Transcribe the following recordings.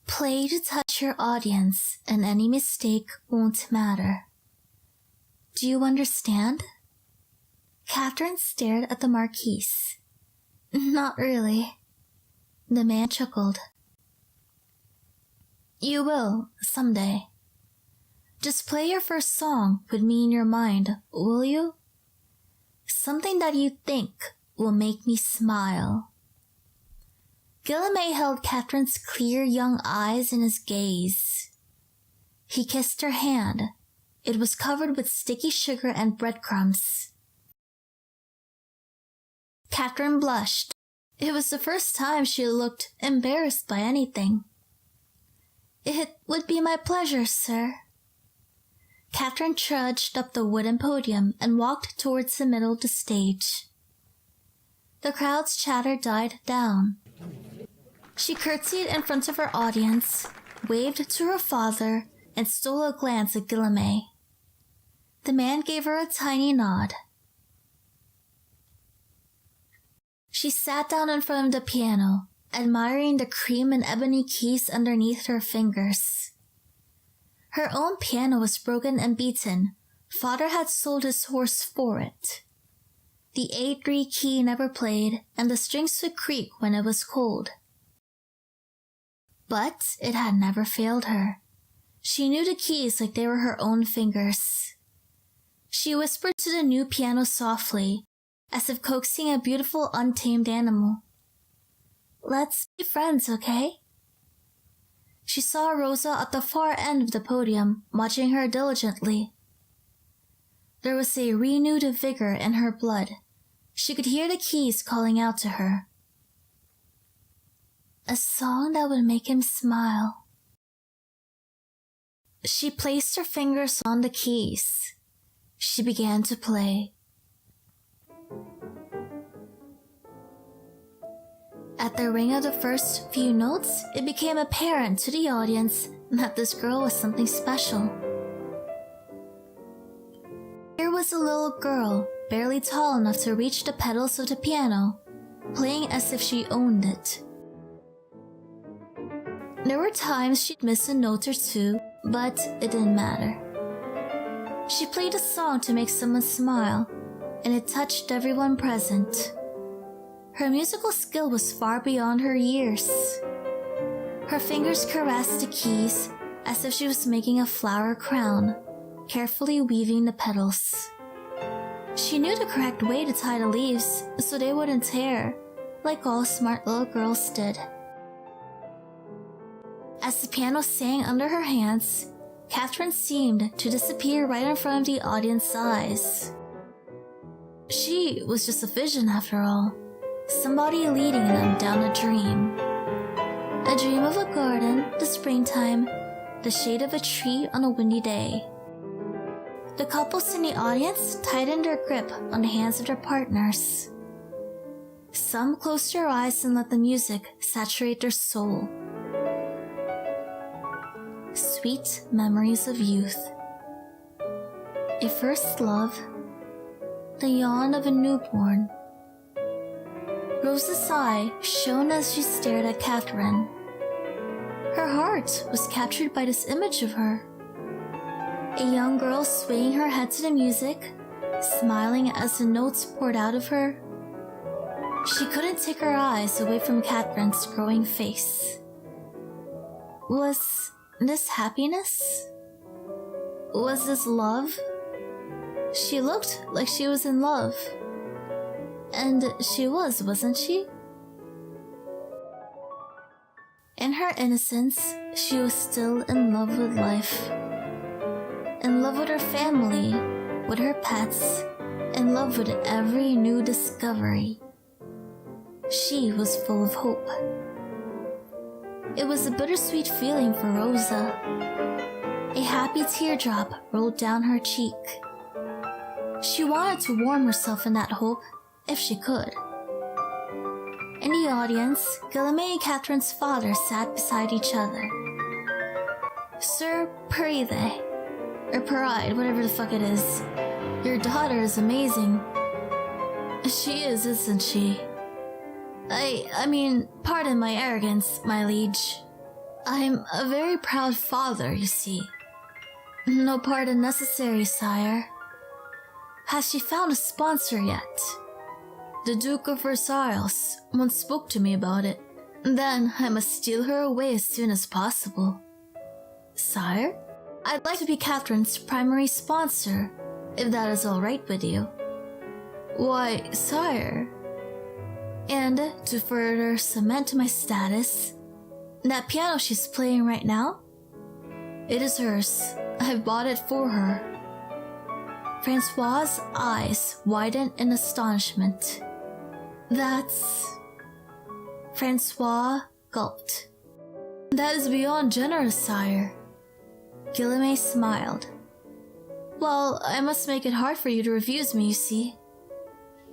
Play to touch your audience, and any mistake won't matter. Do you understand? Catherine stared at the Marquise. Not really. The man chuckled. You will, someday. Just play your first song with me in your mind, will you? Something that you think will make me smile. Guillaume held Catherine's clear young eyes in his gaze. He kissed her hand. It was covered with sticky sugar and breadcrumbs. Catherine blushed. It was the first time she looked embarrassed by anything. It would be my pleasure, sir. Catherine trudged up the wooden podium and walked towards the middle of the stage. The crowd's chatter died down. She curtsied in front of her audience, waved to her father, and stole a glance at Guillaume. The man gave her a tiny nod. She sat down in front of the piano, admiring the cream and ebony keys underneath her fingers. Her own piano was broken and beaten. Father had sold his horse for it. The A3 key never played, and the strings would creak when it was cold. But it had never failed her. She knew the keys like they were her own fingers. She whispered to the new piano softly, as if coaxing a beautiful untamed animal. Let's be friends, okay? She saw Rosa at the far end of the podium, watching her diligently. There was a renewed vigor in her blood. She could hear the keys calling out to her. A song that would make him smile. She placed her fingers on the keys. She began to play. At the ring of the first few notes, it became apparent to the audience that this girl was something special. Here was a little girl, barely tall enough to reach the pedals of the piano, playing as if she owned it. There were times she'd miss a note or two, but it didn't matter. She played a song to make someone smile, and it touched everyone present. Her musical skill was far beyond her years. Her fingers caressed the keys as if she was making a flower crown, carefully weaving the petals. She knew the correct way to tie the leaves so they wouldn't tear, like all smart little girls did. As the piano sang under her hands, Catherine seemed to disappear right in front of the audience's eyes. She was just a vision after all. Somebody leading them down a dream. A dream of a garden, the springtime, the shade of a tree on a windy day. The couples in the audience tightened their grip on the hands of their partners. Some closed their eyes and let the music saturate their soul. Sweet memories of youth. A first love. The yawn of a newborn. Rosa's eye shone as she stared at Catherine. Her heart was captured by this image of her. A young girl swaying her head to the music, smiling as the notes poured out of her. She couldn't take her eyes away from Catherine's growing face. Was this happiness? Was this love? She looked like she was in love. And she was, wasn't she? In her innocence, she was still in love with life. In love with her family, with her pets, in love with every new discovery. She was full of hope. It was a bittersweet feeling for Rosa. A happy teardrop rolled down her cheek. She wanted to warm herself in that hope if she could. In the audience, Guillaume and Catherine's father sat beside each other. Sir Paride, or Paride, whatever the fuck it is. Your daughter is amazing. She is, isn't she? I mean, pardon my arrogance, my liege. I'm a very proud father, you see. No pardon necessary, sire. Has she found a sponsor yet? The Duke of Versailles once spoke to me about it. Then I must steal her away as soon as possible. Sire, I'd like to be Catherine's primary sponsor, if that is all right with you. Why, sire. And to further cement my status, that piano she's playing right now? It is hers. I've bought it for her. Francois's eyes widened in astonishment. That's... Francois gulped. That is beyond generous, sire. Guillemette smiled. Well, I must make it hard for you to refuse me, you see.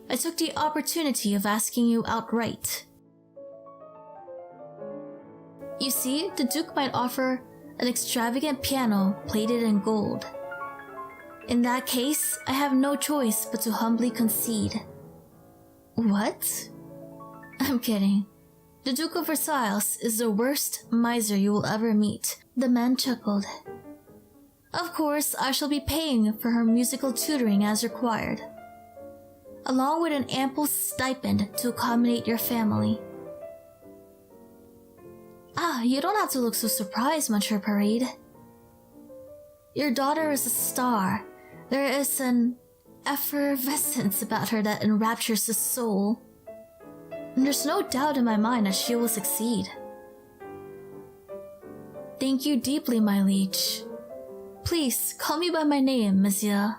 I took the opportunity of asking you outright. You see, the Duke might offer an extravagant piano plated in gold. In that case, I have no choice but to humbly concede. What? I'm kidding. The Duke of Versailles is the worst miser you will ever meet. The man chuckled. Of course, I shall be paying for her musical tutoring as required, along with an ample stipend to accommodate your family. You don't have to look so surprised, Monsieur Parade. Your daughter is a star. There is an effervescence about her that enraptures the soul. And there's no doubt in my mind that she will succeed. Thank you deeply, my liege. Please, call me by my name, monsieur.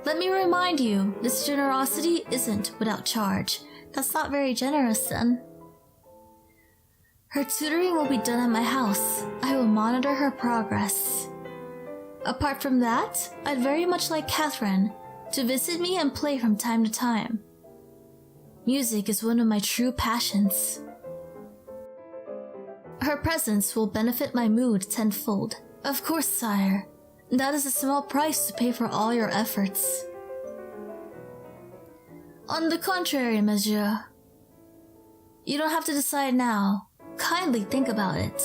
Let me remind you, this generosity isn't without charge. That's not very generous, then. Her tutoring will be done at my house. I will monitor her progress. Apart from that, I'd very much like Catherine to visit me and play from time to time. Music is one of my true passions. Her presence will benefit my mood tenfold. Of course, sire. That is a small price to pay for all your efforts. On the contrary, monsieur. You don't have to decide now. Kindly think about it.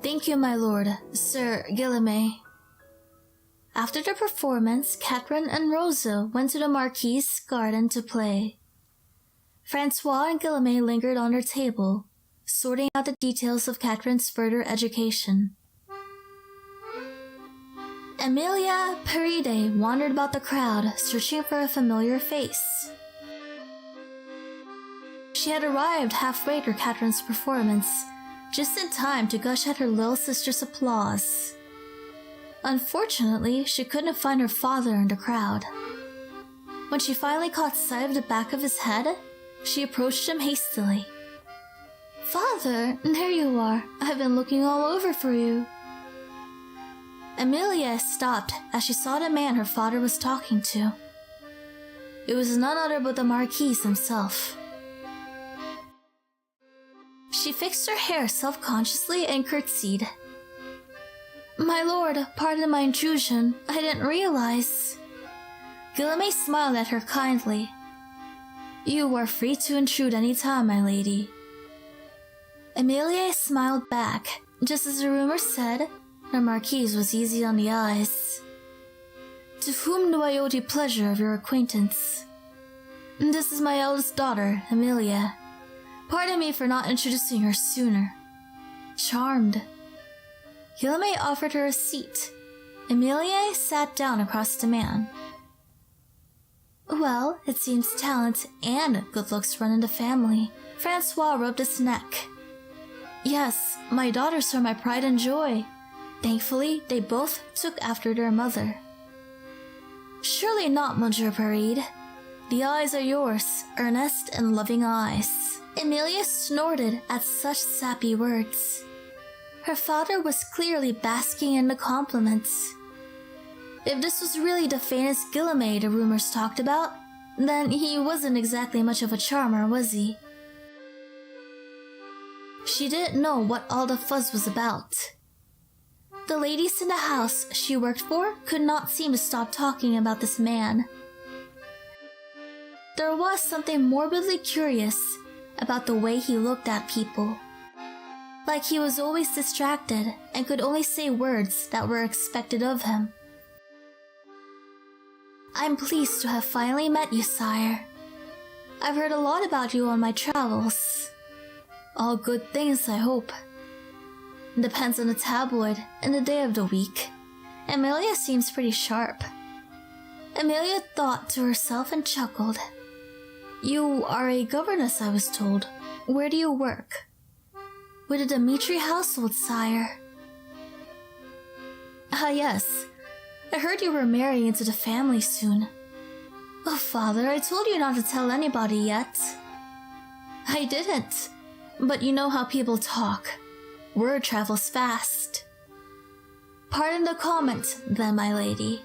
Thank you, my lord, Sir Guillemette. After the performance, Catherine and Rosa went to the Marquis's garden to play. Francois and Guillemette lingered on their table, sorting out the details of Catherine's further education. Emilia Paride wandered about the crowd, searching for a familiar face. She had arrived halfway through Catherine's performance, just in time to gush at her little sister's applause. Unfortunately, she couldn't find her father in the crowd. When she finally caught sight of the back of his head, she approached him hastily. Father, there you are. I've been looking all over for you. Emilia stopped as she saw the man her father was talking to. It was none other but the Marquis himself. She fixed her hair self-consciously and curtsied. My lord, pardon my intrusion. I didn't realize. Guillemette smiled at her kindly. You are free to intrude any time, my lady. Emilia smiled back. Just as the rumor said, the Marquise was easy on the eyes. To whom do I owe the pleasure of your acquaintance? This is my eldest daughter, Emilia. Pardon me for not introducing her sooner. Charmed. Guillemette offered her a seat. Emilia sat down across the man. Well, it seems talent and good looks run in the family. Francois rubbed his neck. Yes, my daughters are my pride and joy. Thankfully, they both took after their mother. Surely not, Monsieur Parade. The eyes are yours, earnest and loving eyes. Emilia snorted at such sappy words. Her father was clearly basking in the compliments. If this was really the famous Guillemette the rumors talked about, then he wasn't exactly much of a charmer, was he? She didn't know what all the fuzz was about. The ladies in the house she worked for could not seem to stop talking about this man. There was something morbidly curious about the way he looked at people. like he was always distracted and could only say words that were expected of him. I'm pleased to have finally met you, sire. I've heard a lot about you on my travels. All good things, I hope. Depends on the tabloid and the day of the week. Amelia seems pretty sharp. Amelia thought to herself and chuckled. You are a governess, I was told. Where do you work? With the Dimitri household, sire. Ah, yes. I heard you were marrying into the family soon. Oh, father, I told you not to tell anybody yet. I didn't. But you know how people talk. Word travels fast. Pardon the comment, then, my lady.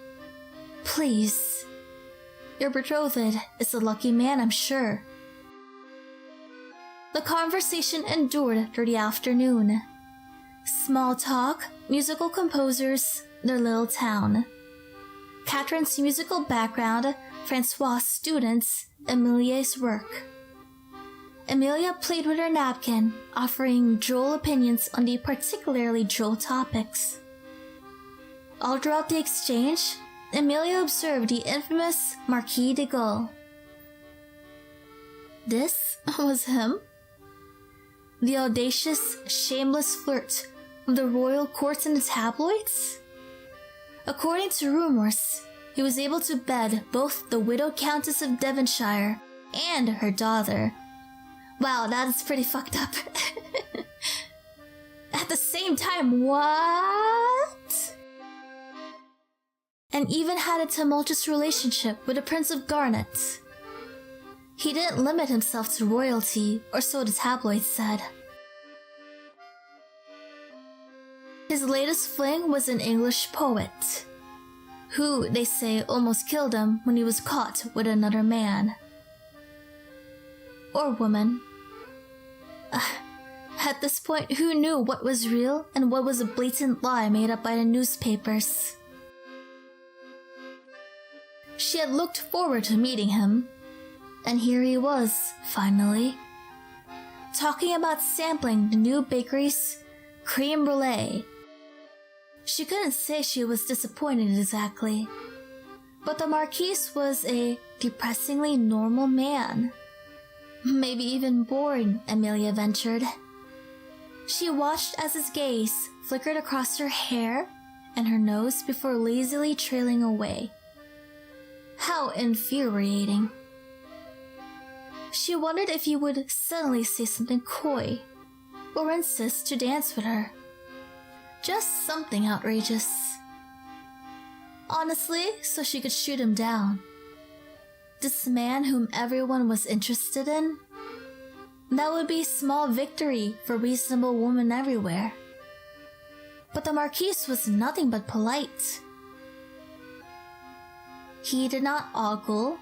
Please. Your betrothed is a lucky man, I'm sure. The conversation endured through the afternoon. Small talk, musical composers, their little town. Catherine's musical background, Francois' students, Emilia's work. Emilia played with her napkin, offering droll opinions on the particularly droll topics. All throughout the exchange, Emilia observed the infamous Marquis de Gaulle. This was him? The audacious, shameless flirt of the royal court and the tabloids? According to rumors, he was able to bed both the widowed Countess of Devonshire and her daughter. Wow, that is pretty fucked up. At the same time, what? And even had a tumultuous relationship with the Prince of Garnet. He didn't limit himself to royalty, or so the tabloids said. His latest fling was an English poet, who, they say, almost killed him when he was caught with another man. Or woman. At this point, who knew what was real and what was a blatant lie made up by the newspapers? She had looked forward to meeting him, and here he was, finally, talking about sampling the new bakery's creme brulee. She couldn't say she was disappointed exactly, but the Marquis was a depressingly normal man. Maybe even boring, Emilia ventured. She watched as his gaze flickered across her hair and her nose before lazily trailing away. How infuriating. She wondered if he would suddenly say something coy, or insist to dance with her. Just something outrageous. Honestly, so she could shoot him down. This man whom everyone was interested in? That would be small victory for reasonable women everywhere. But the Marquis was nothing but polite. He did not ogle.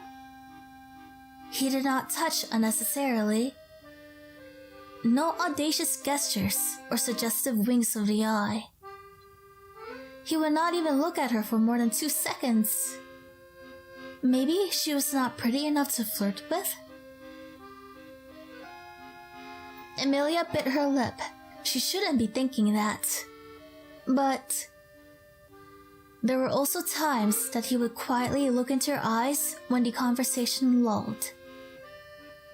He did not touch unnecessarily. No audacious gestures or suggestive winks of the eye. He would not even look at her for more than 2 seconds. Maybe she was not pretty enough to flirt with? Emilia bit her lip. She shouldn't be thinking that. But there were also times that he would quietly look into her eyes when the conversation lulled.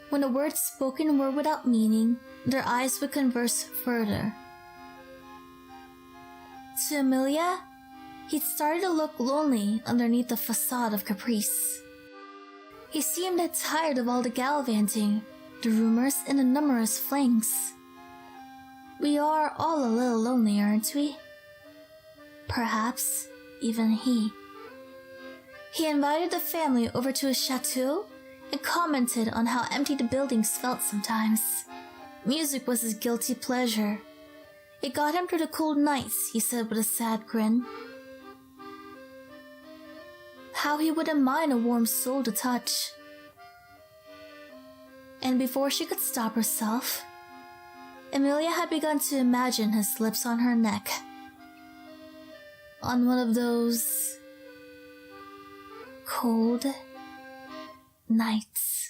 When the words spoken were without meaning, their eyes would converse further. To Emilia, he'd started to look lonely underneath the facade of caprice. He seemed tired of all the gallivanting, the rumors, and the numerous flings. We are all a little lonely, aren't we? Perhaps even he. He invited the family over to his chateau and commented on how empty the buildings felt sometimes. Music was his guilty pleasure. It got him through the cold nights, he said with a sad grin. How he wouldn't mind a warm soul to touch. And before she could stop herself, Emilia had begun to imagine his lips on her neck. On one of those cold nights.